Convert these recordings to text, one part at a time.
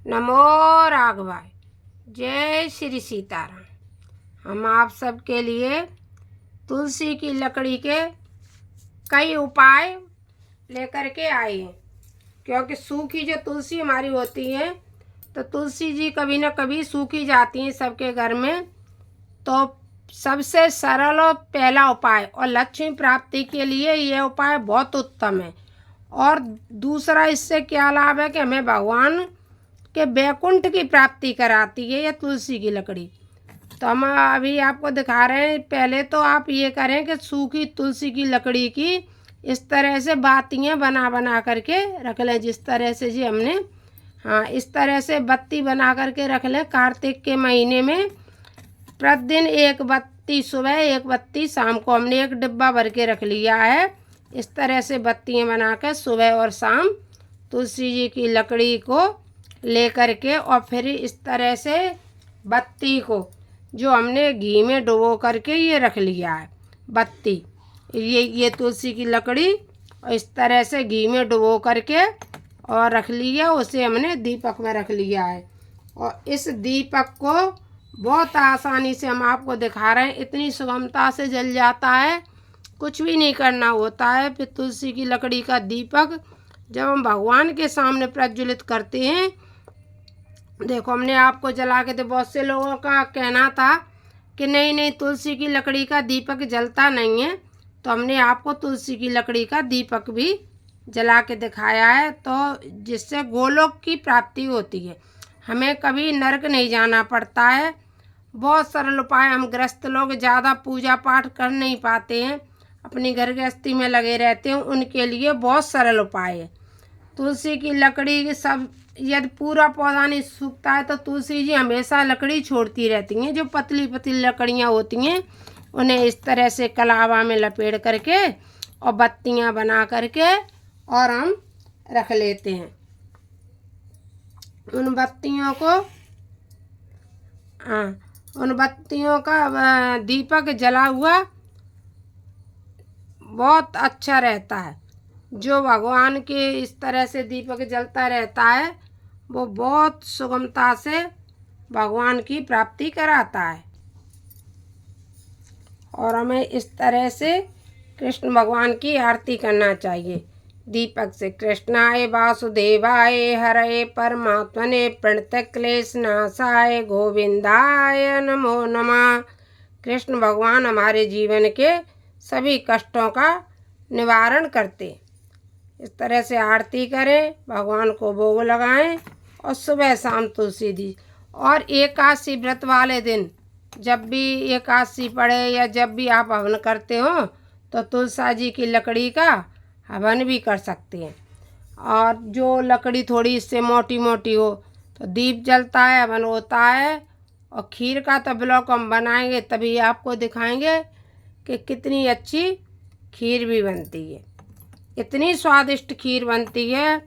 नमो राघवाय। जय श्री सीताराम। हम आप सबके लिए तुलसी की लकड़ी के कई उपाय लेकर के आए हैं, क्योंकि सूखी जो तुलसी हमारी होती है तो तुलसी जी कभी ना कभी सूखी जाती हैं सबके घर में। तो सबसे सरल और पहला उपाय और लक्ष्मी प्राप्ति के लिए यह उपाय बहुत उत्तम है। और दूसरा इससे क्या लाभ है कि हमें भगवान के वैकुंठ की प्राप्ति कराती है यह तुलसी की लकड़ी। तो हम अभी आपको दिखा रहे हैं। पहले तो आप ये करें कि सूखी तुलसी की लकड़ी की इस तरह से बातियाँ बना बना करके रख लें, जिस तरह से जी हमने इस तरह से बत्ती बना करके रख लें। कार्तिक के महीने में प्रतिदिन एक बत्ती सुबह एक बत्ती शाम को हमने एक डिब्बा भर के रख लिया है। इस तरह से बत्तियाँ बना कर सुबह और शाम तुलसी जी की लकड़ी को ले कर के और फिर इस तरह से बत्ती को जो हमने घी में डुबो करके ये रख लिया है बत्ती, ये तुलसी की लकड़ी और इस तरह से घी में डुबो करके और रख लिया, उसे हमने दीपक में रख लिया है। और इस दीपक को बहुत आसानी से हम आपको दिखा रहे हैं, इतनी सुगमता से जल जाता है, कुछ भी नहीं करना होता है। फिर तुलसी की लकड़ी का दीपक जब हम भगवान के सामने प्रज्वलित करते हैं, देखो हमने आपको जला के, तो बहुत से लोगों का कहना था कि नहीं तुलसी की लकड़ी का दीपक जलता नहीं है, तो हमने आपको तुलसी की लकड़ी का दीपक भी जला के दिखाया है। तो जिससे गोलोक की प्राप्ति होती है, हमें कभी नरक नहीं जाना पड़ता है। बहुत सरल उपाय। हम ग्रस्त लोग ज़्यादा पूजा पाठ कर नहीं पाते हैं, अपनी घर गृहस्थी में लगे रहते हैं, उनके लिए बहुत सरल उपाय है। तुलसी की लकड़ी की सब यदि पूरा पौधा नहीं सूखता है तो तुलसी जी हमेशा लकड़ी छोड़ती रहती हैं। जो पतली पतली लकड़ियाँ होती हैं उन्हें इस तरह से कलावा में लपेट करके और बत्तियाँ बना करके और हम रख लेते हैं। उन बत्तियों का दीपक जला हुआ बहुत अच्छा रहता है। जो भगवान के इस तरह से दीपक जलता रहता है वो बहुत सुगमता से भगवान की प्राप्ति कराता है। और हमें इस तरह से कृष्ण भगवान की आरती करना चाहिए दीपक से। कृष्णाय वासुदेवाय हरे परमात्मने प्रणतक्लेशनाशाय गोविंदाय नमो नमः। कृष्ण भगवान हमारे जीवन के सभी कष्टों का निवारण करते। इस तरह से आरती करें, भगवान को भोग लगाएं और सुबह शाम तुलसी दी। और एकादशी व्रत वाले दिन जब भी एकादशी पड़े या जब भी आप हवन करते हो तो तुलसी जी की लकड़ी का हवन भी कर सकते हैं। और जो लकड़ी थोड़ी इससे मोटी मोटी हो तो दीप जलता है, हवन होता है। और खीर का तो ब्लॉग हम बनाएंगे तभी आपको दिखाएंगे कि कितनी अच्छी खीर भी बनती है। इतनी स्वादिष्ट खीर बनती है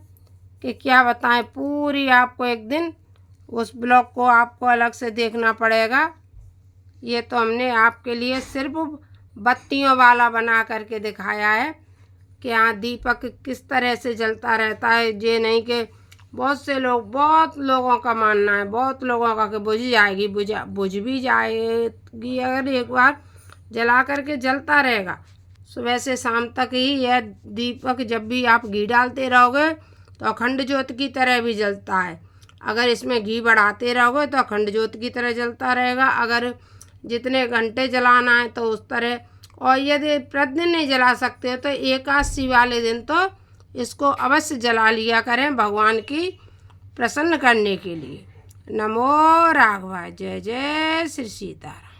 कि क्या बताएं। पूरी आपको एक दिन उस ब्लॉग को आपको अलग से देखना पड़ेगा। ये तो हमने आपके लिए सिर्फ बत्तियों वाला बना करके दिखाया है कि यहाँ दीपक किस तरह से जलता रहता है। ये नहीं कि बहुत लोगों का मानना है, बहुत लोगों का कि बुझ जाएगी, बुझ भी जाएगी अगर एक बार जला करके जलता रहेगा। सुबह से शाम तक ही यह दीपक जब भी आप घी डालते रहोगे तो अखंड ज्योत की तरह भी जलता है। अगर इसमें घी बढ़ाते रहोगे तो अखंड ज्योत की तरह जलता रहेगा। अगर जितने घंटे जलाना है तो उस तरह। और यदि प्रतिदिन नहीं जला सकते हो तो एकादशी वाले दिन तो इसको अवश्य जला लिया करें भगवान की प्रसन्न करने के लिए। नमो राघवाय। जय जय श्री सीताराम।